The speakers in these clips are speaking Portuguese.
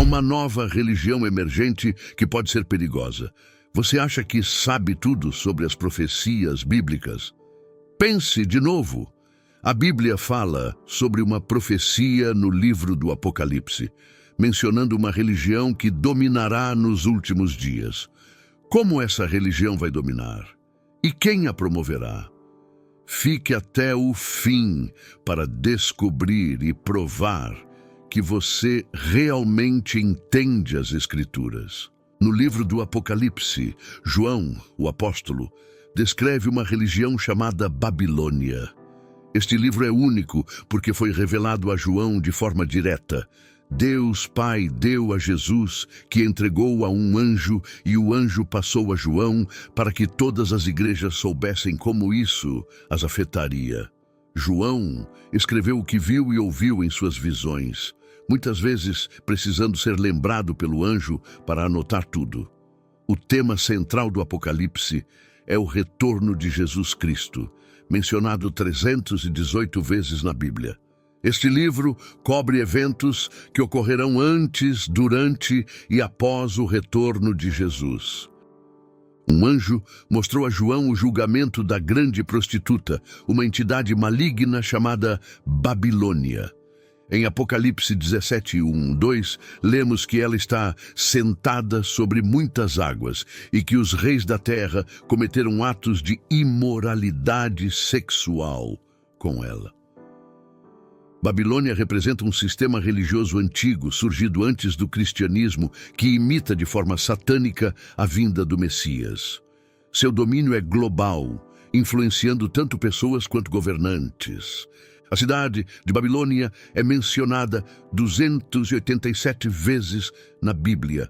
uma nova religião emergente que pode ser perigosa. Você acha que sabe tudo sobre as profecias bíblicas? Pense de novo. A Bíblia fala sobre uma profecia no livro do Apocalipse, mencionando uma religião que dominará nos últimos dias. Como essa religião vai dominar? E quem a promoverá? Fique até o fim para descobrir e provar que você realmente entende as Escrituras. No livro do Apocalipse, João, o apóstolo, descreve uma religião chamada Babilônia. Este livro é único porque foi revelado a João de forma direta. Deus Pai deu a Jesus, que entregou a um anjo, e o anjo passou a João para que todas as igrejas soubessem como isso as afetaria. João escreveu o que viu e ouviu em suas visões, muitas vezes precisando ser lembrado pelo anjo para anotar tudo. O tema central do Apocalipse é o retorno de Jesus Cristo, mencionado 318 vezes na Bíblia. Este livro cobre eventos que ocorrerão antes, durante e após o retorno de Jesus. Um anjo mostrou a João o julgamento da grande prostituta, uma entidade maligna chamada Babilônia. Em Apocalipse 17:1-2, lemos que ela está sentada sobre muitas águas e que os reis da terra cometeram atos de imoralidade sexual com ela. Babilônia representa um sistema religioso antigo, surgido antes do cristianismo, que imita de forma satânica a vinda do Messias. Seu domínio é global, influenciando tanto pessoas quanto governantes. A cidade de Babilônia é mencionada 287 vezes na Bíblia,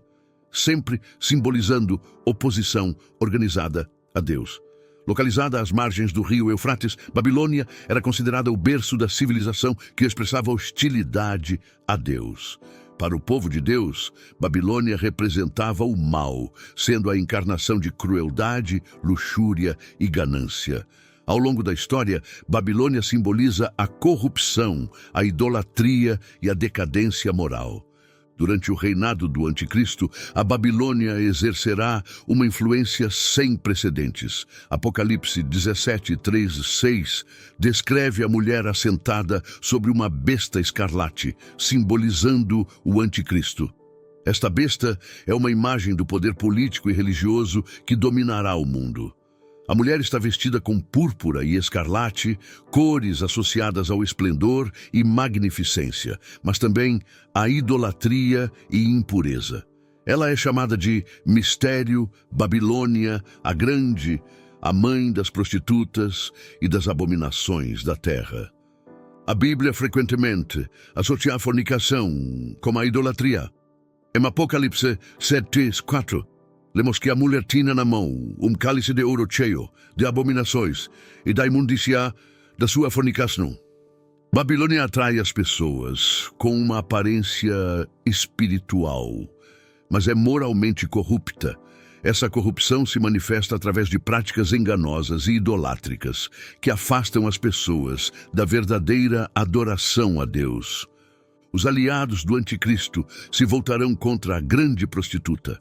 sempre simbolizando oposição organizada a Deus. Localizada às margens do rio Eufrates, Babilônia era considerada o berço da civilização que expressava hostilidade a Deus. Para o povo de Deus, Babilônia representava o mal, sendo a encarnação de crueldade, luxúria e ganância. Ao longo da história, Babilônia simboliza a corrupção, a idolatria e a decadência moral. Durante o reinado do Anticristo, a Babilônia exercerá uma influência sem precedentes. Apocalipse 17:3-6 descreve a mulher assentada sobre uma besta escarlate, simbolizando o Anticristo. Esta besta é uma imagem do poder político e religioso que dominará o mundo. A mulher está vestida com púrpura e escarlate, cores associadas ao esplendor e magnificência, mas também à idolatria e impureza. Ela é chamada de Mistério, Babilônia, a Grande, a mãe das prostitutas e das abominações da terra. A Bíblia frequentemente associa a fornicação com a idolatria. Em Apocalipse 7:4, lemos que a mulher tinha na mão um cálice de ouro cheio de abominações e da imundícia da sua fornicação. Babilônia atrai as pessoas com uma aparência espiritual, mas é moralmente corrupta. Essa corrupção se manifesta através de práticas enganosas e idolátricas que afastam as pessoas da verdadeira adoração a Deus. Os aliados do Anticristo se voltarão contra a grande prostituta.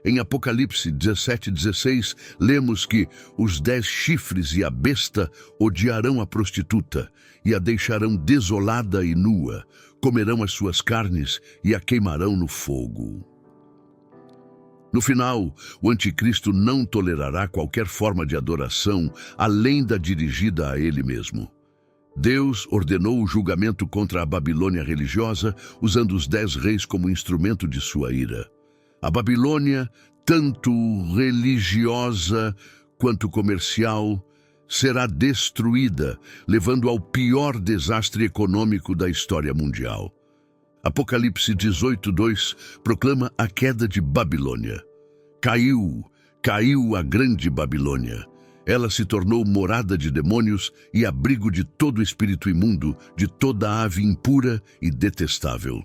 Em Apocalipse 17:16, lemos que os 10 chifres e a besta odiarão a prostituta e a deixarão desolada e nua, comerão as suas carnes e a queimarão no fogo. No final, o Anticristo não tolerará qualquer forma de adoração além da dirigida a ele mesmo. Deus ordenou o julgamento contra a Babilônia religiosa, usando os 10 reis como instrumento de sua ira. A Babilônia, tanto religiosa quanto comercial, será destruída, levando ao pior desastre econômico da história mundial. Apocalipse 18:2 proclama a queda de Babilônia. Caiu a grande Babilônia. Ela se tornou morada de demônios e abrigo de todo espírito imundo, de toda ave impura e detestável.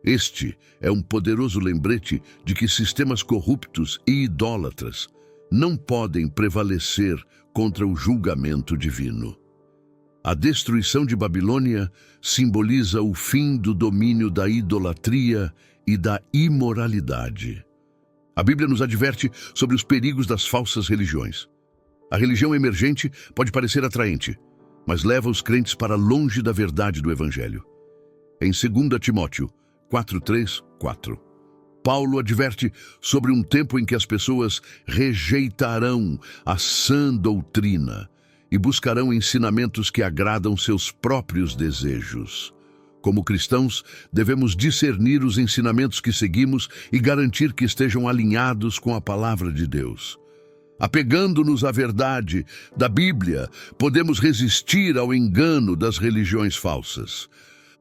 Este é um poderoso lembrete de que sistemas corruptos e idólatras não podem prevalecer contra o julgamento divino. A destruição de Babilônia simboliza o fim do domínio da idolatria e da imoralidade. A Bíblia nos adverte sobre os perigos das falsas religiões. A religião emergente pode parecer atraente, mas leva os crentes para longe da verdade do Evangelho. Em 2 Timóteo 4:3-4, Paulo adverte sobre um tempo em que as pessoas rejeitarão a sã doutrina e buscarão ensinamentos que agradam seus próprios desejos. Como cristãos, devemos discernir os ensinamentos que seguimos e garantir que estejam alinhados com a palavra de Deus. Apegando-nos à verdade da Bíblia, podemos resistir ao engano das religiões falsas.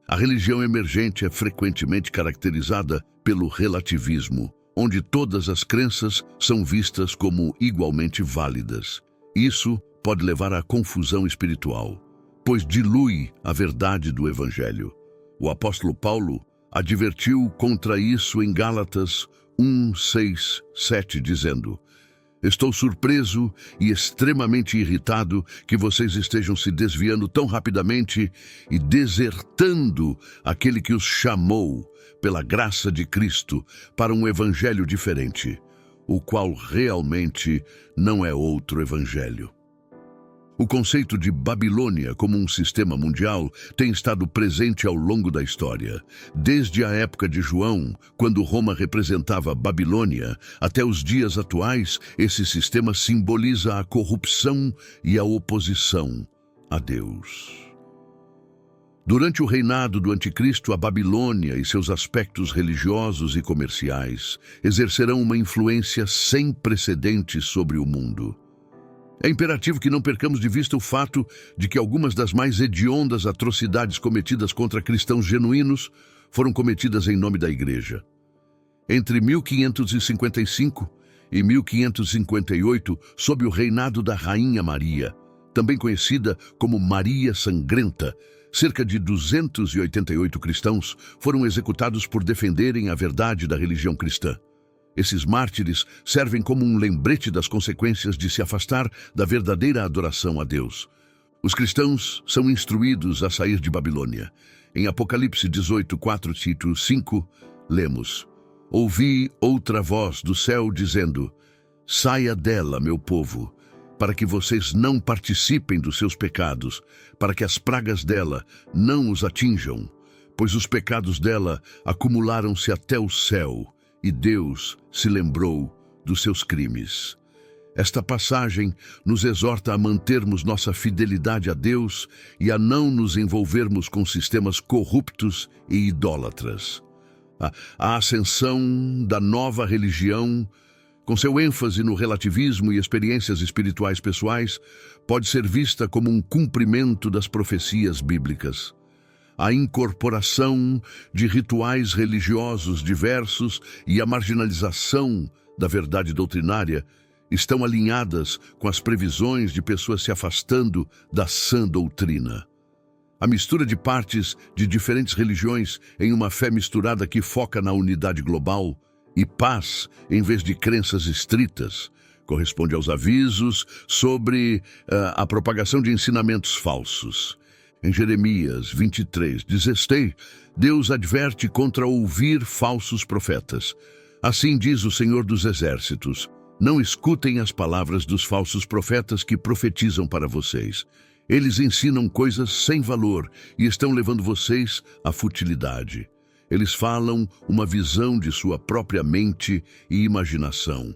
A religião emergente é frequentemente caracterizada pelo relativismo, onde todas as crenças são vistas como igualmente válidas. Isso pode levar à confusão espiritual, pois dilui a verdade do Evangelho. O apóstolo Paulo advertiu contra isso em Gálatas 1:6-7, dizendo: "Estou surpreso e extremamente irritado que vocês estejam se desviando tão rapidamente e desertando aquele que os chamou, pela graça de Cristo, para um evangelho diferente, o qual realmente não é outro evangelho." O conceito de Babilônia como um sistema mundial tem estado presente ao longo da história. Desde a época de João, quando Roma representava Babilônia, até os dias atuais, esse sistema simboliza a corrupção e a oposição a Deus. Durante o reinado do Anticristo, a Babilônia e seus aspectos religiosos e comerciais exercerão uma influência sem precedentes sobre o mundo. É imperativo que não percamos de vista o fato de que algumas das mais hediondas atrocidades cometidas contra cristãos genuínos foram cometidas em nome da Igreja. Entre 1555 e 1558, sob o reinado da Rainha Maria, também conhecida como Maria Sangrenta, cerca de 288 cristãos foram executados por defenderem a verdade da religião cristã. Esses mártires servem como um lembrete das consequências de se afastar da verdadeira adoração a Deus. Os cristãos são instruídos a sair de Babilônia. Em Apocalipse 18:4-5, lemos: "Ouvi outra voz do céu dizendo: Saia dela, meu povo, para que vocês não participem dos seus pecados, para que as pragas dela não os atinjam, pois os pecados dela acumularam-se até o céu, e Deus se lembrou dos seus crimes." Esta passagem nos exorta a mantermos nossa fidelidade a Deus e a não nos envolvermos com sistemas corruptos e idólatras. A ascensão da nova religião, com seu ênfase no relativismo e experiências espirituais pessoais, pode ser vista como um cumprimento das profecias bíblicas. A incorporação de rituais religiosos diversos e a marginalização da verdade doutrinária estão alinhadas com as previsões de pessoas se afastando da sã doutrina. A mistura de partes de diferentes religiões em uma fé misturada que foca na unidade global e paz em vez de crenças estritas corresponde aos avisos sobre a propagação de ensinamentos falsos. Em Jeremias 23:16, Deus adverte contra ouvir falsos profetas. Assim diz o Senhor dos Exércitos: "Não escutem as palavras dos falsos profetas que profetizam para vocês. Eles ensinam coisas sem valor e estão levando vocês à futilidade. Eles falam uma visão de sua própria mente e imaginação,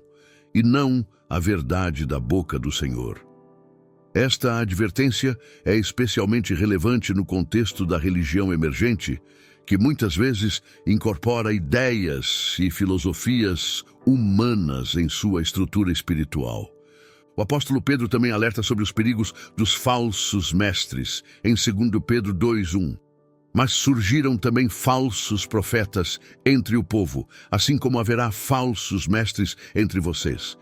e não a verdade da boca do Senhor." Esta advertência é especialmente relevante no contexto da religião emergente, que muitas vezes incorpora ideias e filosofias humanas em sua estrutura espiritual. O apóstolo Pedro também alerta sobre os perigos dos falsos mestres, em 2 Pedro 2:1. "Mas surgiram também falsos profetas entre o povo, assim como haverá falsos mestres entre vocês.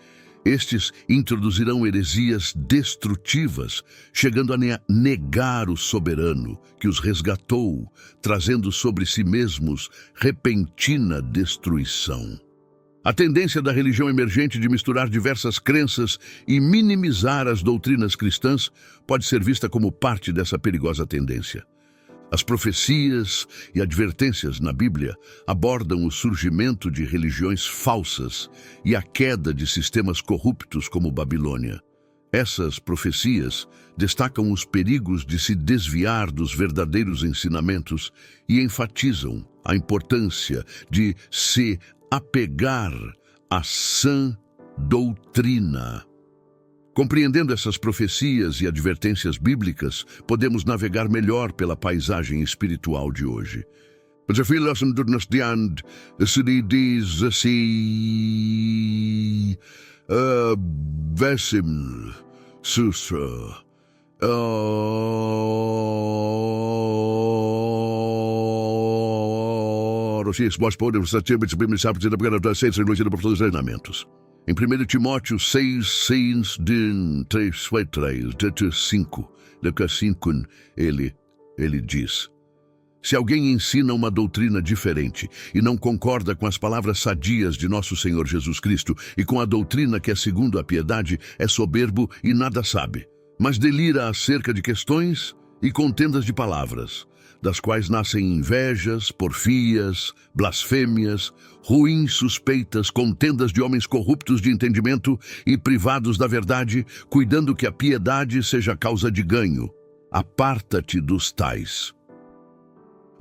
Estes introduzirão heresias destrutivas, chegando a negar o soberano que os resgatou, trazendo sobre si mesmos repentina destruição." A tendência da religião emergente de misturar diversas crenças e minimizar as doutrinas cristãs pode ser vista como parte dessa perigosa tendência. As profecias e advertências na Bíblia abordam o surgimento de religiões falsas e a queda de sistemas corruptos como Babilônia. Essas profecias destacam os perigos de se desviar dos verdadeiros ensinamentos e enfatizam a importância de se apegar à sã doutrina. Compreendendo essas profecias e advertências bíblicas, podemos navegar melhor pela paisagem espiritual de hoje. Mas a filosofia do nosso diante se diz assim, Vesim Sustra. Em 1 Timóteo 6, 5, ele diz: se alguém ensina uma doutrina diferente e não concorda com as palavras sadias de nosso Senhor Jesus Cristo e com a doutrina que é segundo a piedade, é soberbo e nada sabe, mas delira acerca de questões e contendas de palavras, das quais nascem invejas, porfias, blasfêmias, ruins suspeitas, contendas de homens corruptos de entendimento e privados da verdade, cuidando que a piedade seja causa de ganho. Aparta-te dos tais.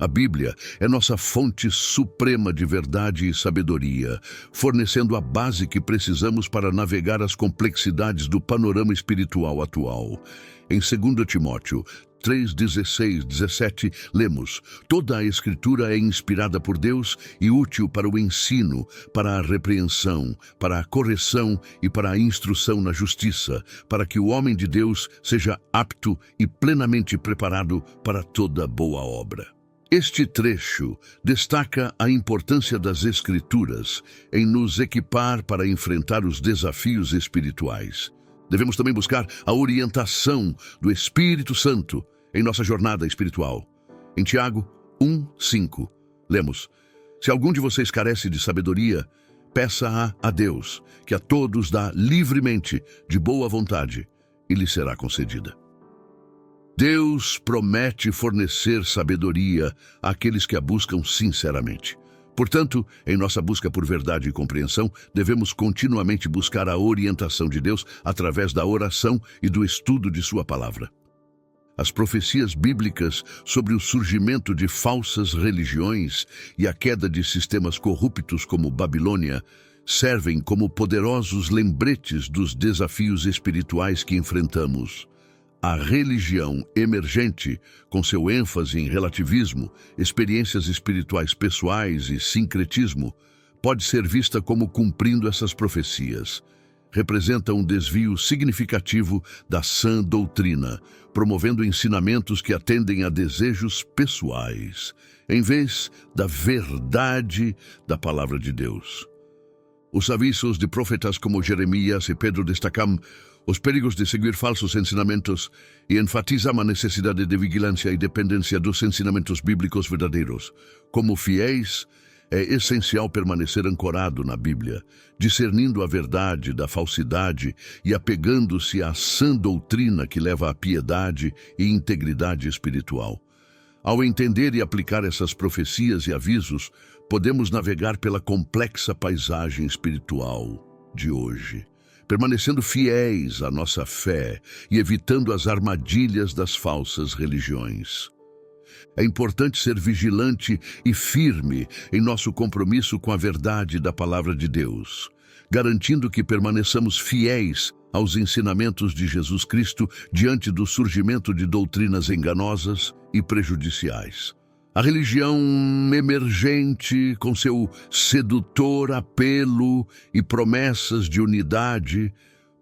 A Bíblia é nossa fonte suprema de verdade e sabedoria, fornecendo a base que precisamos para navegar as complexidades do panorama espiritual atual. Em 2 Timóteo 3, 16, 17, lemos: toda a Escritura é inspirada por Deus e útil para o ensino, para a repreensão, para a correção e para a instrução na justiça, para que o homem de Deus seja apto e plenamente preparado para toda boa obra. Este trecho destaca a importância das Escrituras em nos equipar para enfrentar os desafios espirituais. Devemos também buscar a orientação do Espírito Santo em nossa jornada espiritual. Em Tiago 1, 5, lemos: se algum de vocês carece de sabedoria, peça-a a Deus, que a todos dá livremente, de boa vontade, e lhe será concedida. Deus promete fornecer sabedoria àqueles que a buscam sinceramente. Portanto, em nossa busca por verdade e compreensão, devemos continuamente buscar a orientação de Deus através da oração e do estudo de sua palavra. As profecias bíblicas sobre o surgimento de falsas religiões e a queda de sistemas corruptos como Babilônia servem como poderosos lembretes dos desafios espirituais que enfrentamos. A religião emergente, com seu ênfase em relativismo, experiências espirituais pessoais e sincretismo, pode ser vista como cumprindo essas profecias. Representa um desvio significativo da sã doutrina, promovendo ensinamentos que atendem a desejos pessoais, em vez da verdade da palavra de Deus. Os avisos de profetas como Jeremias e Pedro destacam os perigos de seguir falsos ensinamentos e enfatizam a necessidade de vigilância e dependência dos ensinamentos bíblicos verdadeiros. Como fiéis, é essencial permanecer ancorado na Bíblia, discernindo a verdade da falsidade e apegando-se à sã doutrina que leva à piedade e integridade espiritual. Ao entender e aplicar essas profecias e avisos, podemos navegar pela complexa paisagem espiritual de hoje, permanecendo fiéis à nossa fé e evitando as armadilhas das falsas religiões. É importante ser vigilante e firme em nosso compromisso com a verdade da palavra de Deus, garantindo que permaneçamos fiéis aos ensinamentos de Jesus Cristo diante do surgimento de doutrinas enganosas e prejudiciais. A religião emergente, com seu sedutor apelo e promessas de unidade,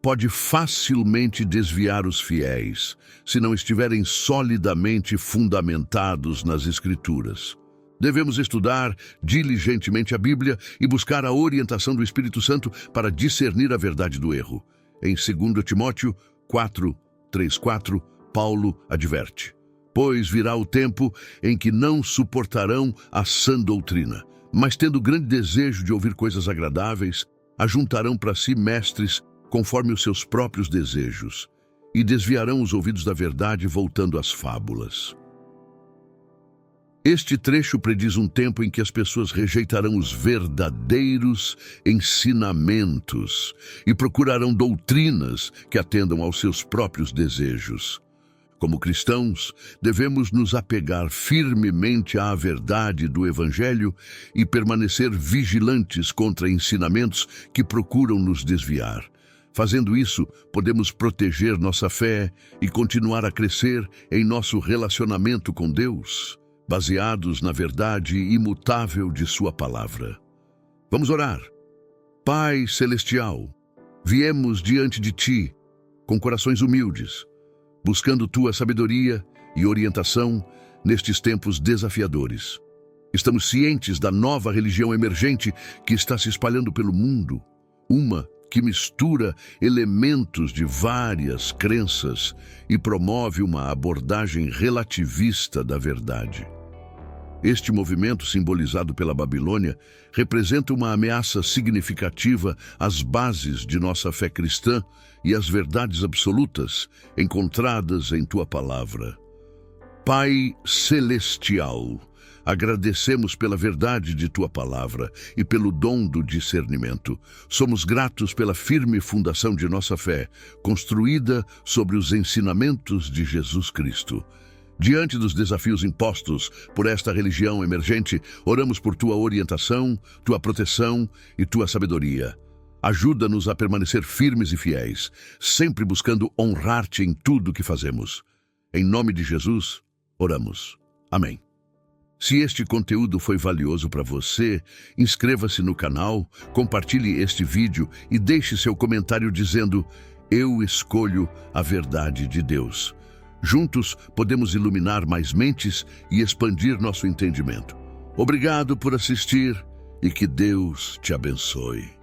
pode facilmente desviar os fiéis, se não estiverem solidamente fundamentados nas Escrituras. Devemos estudar diligentemente a Bíblia e buscar a orientação do Espírito Santo para discernir a verdade do erro. Em 2 Timóteo 4, 3, 4, Paulo adverte: pois virá o tempo em que não suportarão a sã doutrina, mas tendo grande desejo de ouvir coisas agradáveis, ajuntarão para si mestres conforme os seus próprios desejos, e desviarão os ouvidos da verdade, voltando às fábulas. Este trecho prediz um tempo em que as pessoas rejeitarão os verdadeiros ensinamentos e procurarão doutrinas que atendam aos seus próprios desejos. Como cristãos, devemos nos apegar firmemente à verdade do Evangelho e permanecer vigilantes contra ensinamentos que procuram nos desviar. Fazendo isso, podemos proteger nossa fé e continuar a crescer em nosso relacionamento com Deus, baseados na verdade imutável de Sua palavra. Vamos orar. Pai Celestial, viemos diante de Ti com corações humildes, buscando Tua sabedoria e orientação nestes tempos desafiadores. Estamos cientes da nova religião emergente que está se espalhando pelo mundo, uma que mistura elementos de várias crenças e promove uma abordagem relativista da verdade. Este movimento, simbolizado pela Babilônia, representa uma ameaça significativa às bases de nossa fé cristã e às verdades absolutas encontradas em Tua palavra. Pai Celestial, agradecemos pela verdade de Tua palavra e pelo dom do discernimento. Somos gratos pela firme fundação de nossa fé, construída sobre os ensinamentos de Jesus Cristo. Diante dos desafios impostos por esta religião emergente, oramos por Tua orientação, Tua proteção e Tua sabedoria. Ajuda-nos a permanecer firmes e fiéis, sempre buscando honrar-Te em tudo que fazemos. Em nome de Jesus, oramos. Amém. Se este conteúdo foi valioso para você, inscreva-se no canal, compartilhe este vídeo e deixe seu comentário dizendo: "Eu escolho a verdade de Deus". Juntos, podemos iluminar mais mentes e expandir nosso entendimento. Obrigado por assistir e que Deus te abençoe.